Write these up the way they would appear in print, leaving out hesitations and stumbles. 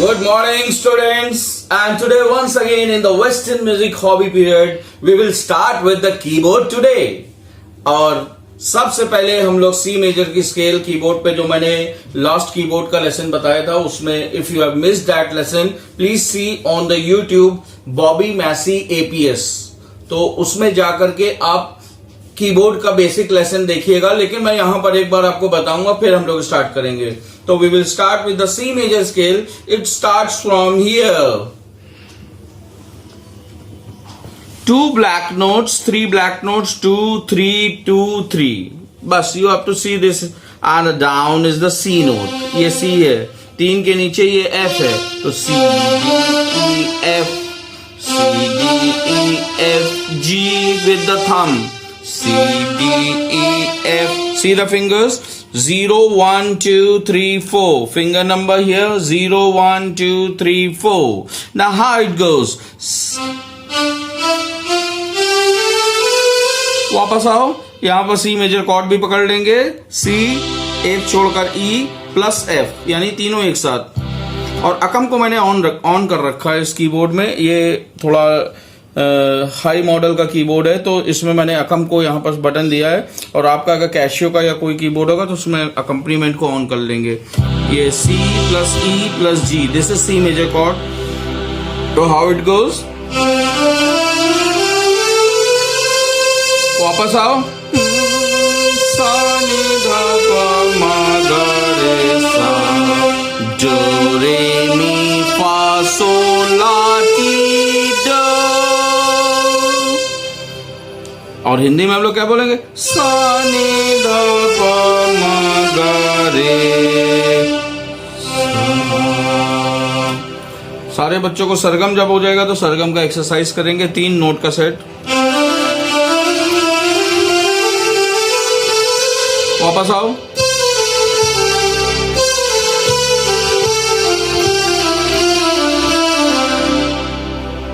Good morning, students. And today, once again, in the Western Music Hobby period, we will start with the keyboard today. और सबसे पहले हम लोग सी major की scale keyboard पे जो मैंने लास्ट कीबोर्ड का लेसन बताया था उसमें if you have missed that lesson please see on the YouTube Bobby Massey APS. तो उसमें जाकर के आप कीबोर्ड का बेसिक लेसन देखिएगा, लेकिन मैं यहां पर एक बार आपको बताऊंगा फिर हम लोग स्टार्ट करेंगे. तो we will start with the C major scale. It starts from here. 2 black notes, 3 black notes, 2, 3, 2, 3. बस you have to see this. And down is the C note. ये C है. 3 के नीचे ये F है. तो C, D, E, F. C, D, E, F, G with the thumb. C, D, E, F. See the fingers? 0, 1, 2, 3, 4. Finger number here. 0, 1, 2, 3, 4. Now how it goes? वापस आओ. यहां पर सी मेजर कॉर्ड भी पकड़ लेंगे. सी, एक छोड़कर ई प्लस एफ, यानी तीनों एक साथ. और अकम को मैंने ऑन कर रखा है इस कीबोर्ड में. ये थोड़ा हाई मॉडल का कीबोर्ड है, तो इसमें मैंने अकम को यहाँ पर बटन दिया है. और आपका अगर कैशियो का या कोई कीबोर्ड होगा तो उसमें अकम्पनीमेंट को ऑन कर लेंगे. ये C plus E plus G, this is C major chord. तो हाउ इट गोज? वापस आओ. सा नी धा पा मा गा रे सा, डो रे मी फा सो ला टी डो. और हिंदी में हम लोग क्या बोलेंगे? सा नी धा पा मा गा रे सा. सारे बच्चों को सरगम जब हो जाएगा तो सरगम का एक्सरसाइज करेंगे. 3 नोट का सेट. वापस आओ.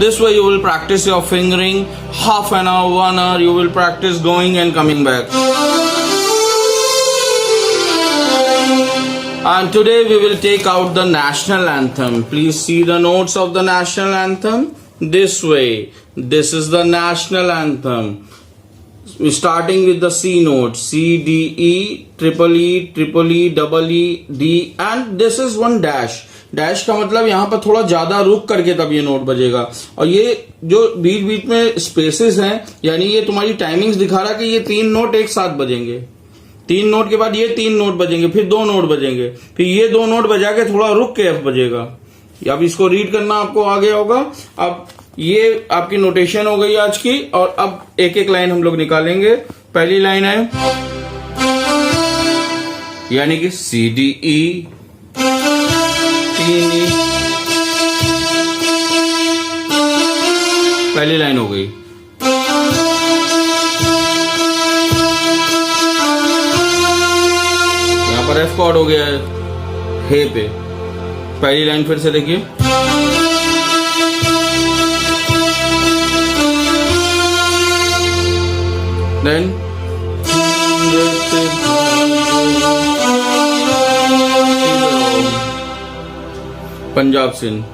This way you will practice your fingering. Half an hour, 1 hour you will practice going and coming back. And today we will take out the national anthem. Please see the notes of the national anthem this way. This is the national anthem. Starting with the C note. C, D, E, triple E, triple E, double E, D, and this is one dash. Dash का मतलब यहाँ पर थोड़ा ज्यादा रुक करके तब ये नोट बजेगा. और ये जो बीच बीच में स्पेसेस हैं, यानी ये तुम्हारी टाइमिंग्स दिखा रहा है कि ये 3 नोट एक साथ बजेंगे. 3 नोट के बाद ये 3 नोट बजेंगे, फिर 2 नोट बजेंगे, फिर ये 2 नोट बजा के थोड़ा रुक के एफ बजेगा. अब इसको रीड करना आपको आ गया होगा. अब ये आपकी नोटेशन हो गई आज की. और अब एक एक लाइन हम लोग निकालेंगे. पहली लाइन है यानी कि सी डी ई, 3 ई. पहली लाइन हो गई. यहां पर एफ कॉर्ड हो गया है हे पे. पहली लाइन फिर से देखिए. Then पंजाब सिंध.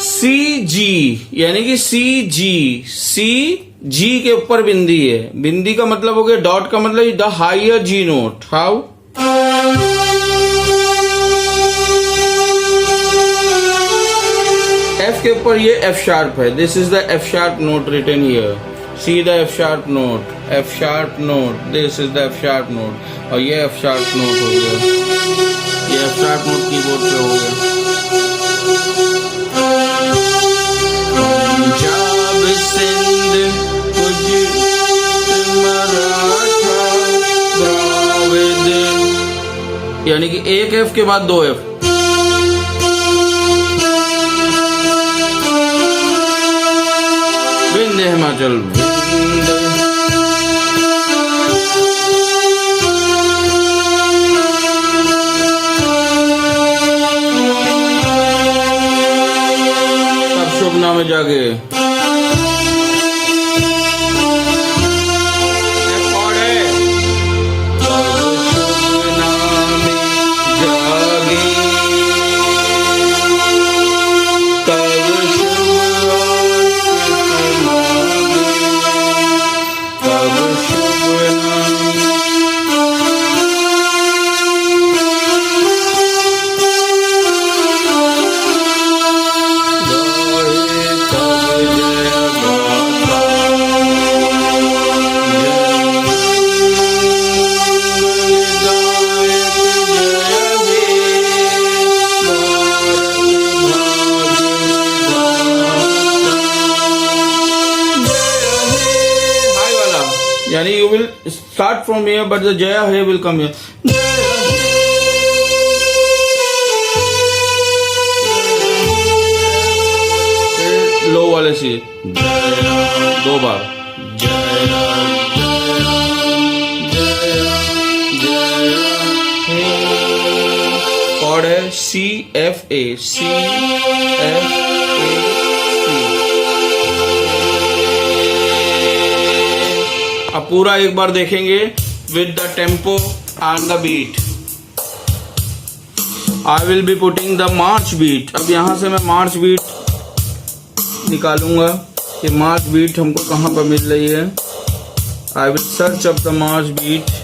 सी जी यानी कि सी जी. सी जी के ऊपर बिंदी है. बिंदी का मतलब हो गया डॉट का मतलब the higher G note. How? F के ऊपर ये एफ शार्प है. This is the F sharp note written here. See the F sharp note, F sharp note. This is the F sharp note. और ये F sharp note हो गया. ये F sharp note keyboard पे हो गया. पंजाब सिंध गुजरात मराठा द्राविड, यानी कि एक F के बाद 2 F. विंध्य हिमाचल. शुभना में जागे. start from here, but the Jaya He will come here. लो वाले से दो बार कॉर्ड है C F A C F A अब पूरा एक बार देखेंगे with the tempo and the beat. I will be putting the march beat. अब यहां से मैं मार्च बीट निकालूंगा कि मार्च बीट हमको कहाँ पर मिल रही है. I will search up the march beat.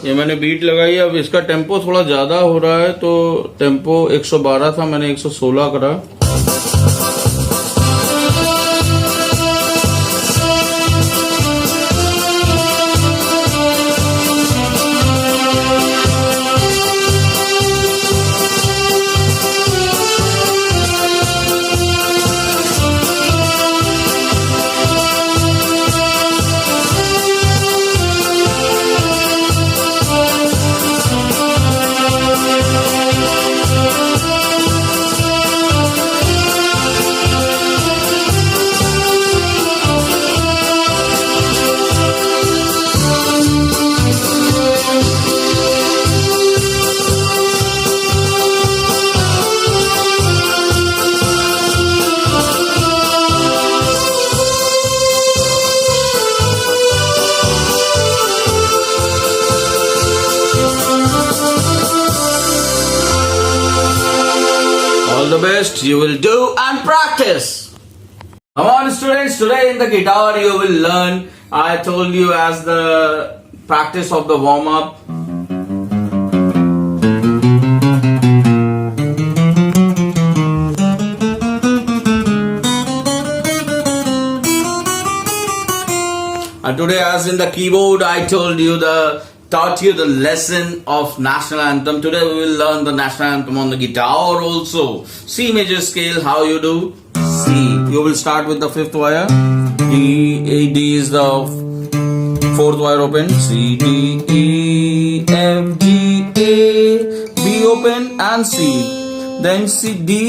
ये मैंने बीट लगाई. अब इसका टेम्पो थोड़ा ज्यादा हो रहा है, तो टेम्पो 112 था, मैंने 116 करा. All the best you will do and practice. Come on students, today in the guitar you will learn, I told you as the practice of the warm up. And today as in the keyboard I taught you the lesson of national anthem. Today we will learn the national anthem on the guitar also. C major scale, how you do? C. You will start with the fifth wire. D. D is the fourth wire open. C, D, E, F, G, A, B open and C. Then C, D,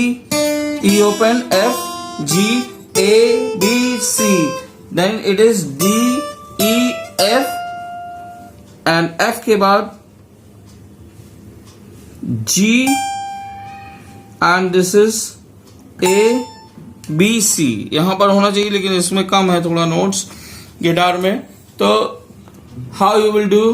E open, F, G, A, B, C. Then it is D, E, F and F के बाद G and this is A B C. यहाँ पर होना चाहिए लेकिन इसमें कम है थोड़ा नोट्स गिटार में. तो how you will do?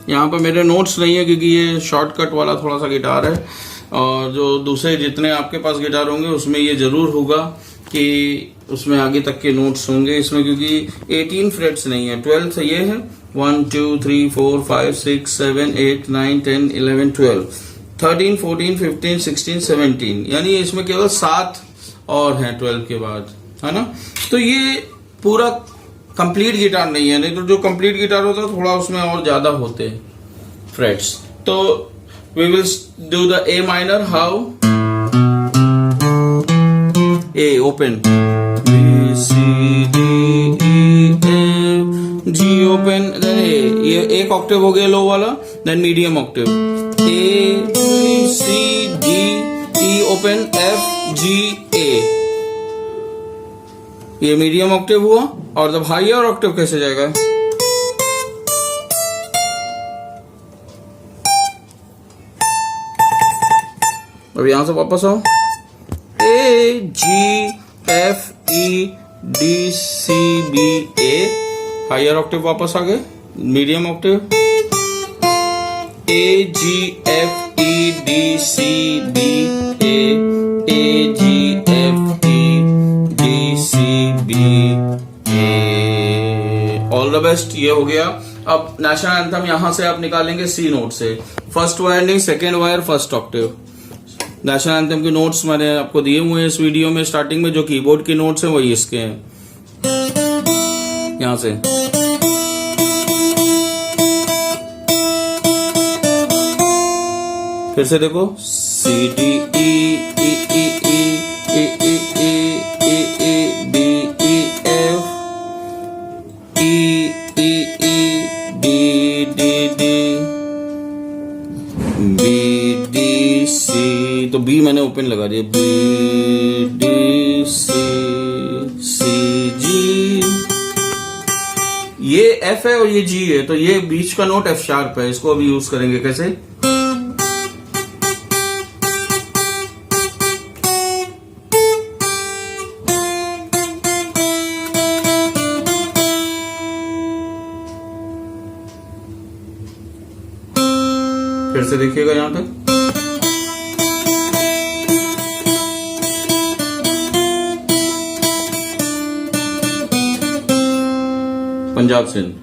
यहाँ पर मेरे नोट्स नहीं है क्योंकि ये शॉर्टकट वाला थोड़ा सा गिटार है, और जो दूसरे जितने आपके पास गिटार होंगे उसमें ये जरूर होगा कि उसमें आगे तक के नोट्स होंगे. इसमें क्योंकि 18 फ्रेट्स नहीं है, 12 ये है. 1 2 3 4 5 6 7 8 9 10 11 12 13 14 15 16 17, यानी इसमें केवल 7 और हैं 12 के बाद, है ना. तो ये पूरा कंप्लीट गिटार नहीं है, नहीं तो जो कंप्लीट गिटार होता है थोड़ा उसमें और ज्यादा होते हैं फ्रेट्स. तो we will do the A minor. How? A open. B C D E F G open. Then A. ये एक ऑक्टेव हो गया लो वाला. Then medium octave. A B C D E open F G A. ये medium Octave हुआ. और जब higher Octave कैसे जाएगा? अब यहां से वापस आओ. A G F E D C B A. Higher octave वापस आ गए. Medium octave A G F E D C B A G F E D C B A। All the best. ये हो गया। अब नेशनल एंथम यहां से आप निकालेंगे सी नोट से, फर्स्ट वायर नहीं, second wire, first Octave. National anthem के नोट्स मैंने आपको दिए हुए हैं इस वीडियो में स्टार्टिंग में, जो कीबोर्ड के नोट्स हैं वही इसके हैं। यहां से फिर से देखो, C D E E E E E E E E E B E F E E E D D D B D C. तो बी मैंने ओपन लगा दिया, बी डी सी सी जी। ये एफ है और ये जी है, तो ये बीच का नोट एफ शार्प है। इसको अभी यूज करेंगे कैसे? फिर से देखिएगा यहां तक, पंजाब सिंध।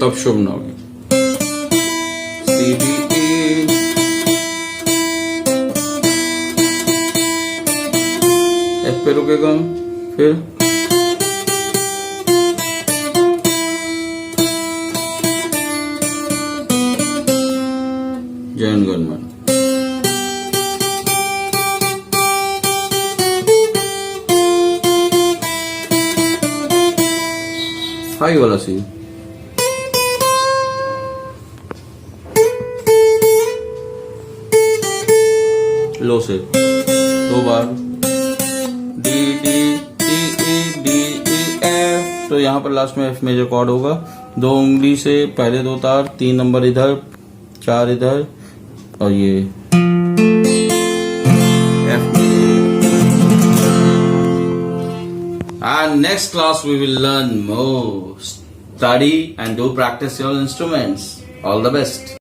तब शुभ ना होगी, सी डी ए एफ पे रुकेगा, फिर जैन गणमन। हाई वाला सी, लो से दो बार, D D E E D E F. तो यहाँ पर लास्ट में एफ मेजर कॉर्ड होगा। दो उंगली से पहले दो तार, 3 नंबर इधर, 4 इधर, और ये F. And next class we will learn more. Study and do practice your instruments. All the best.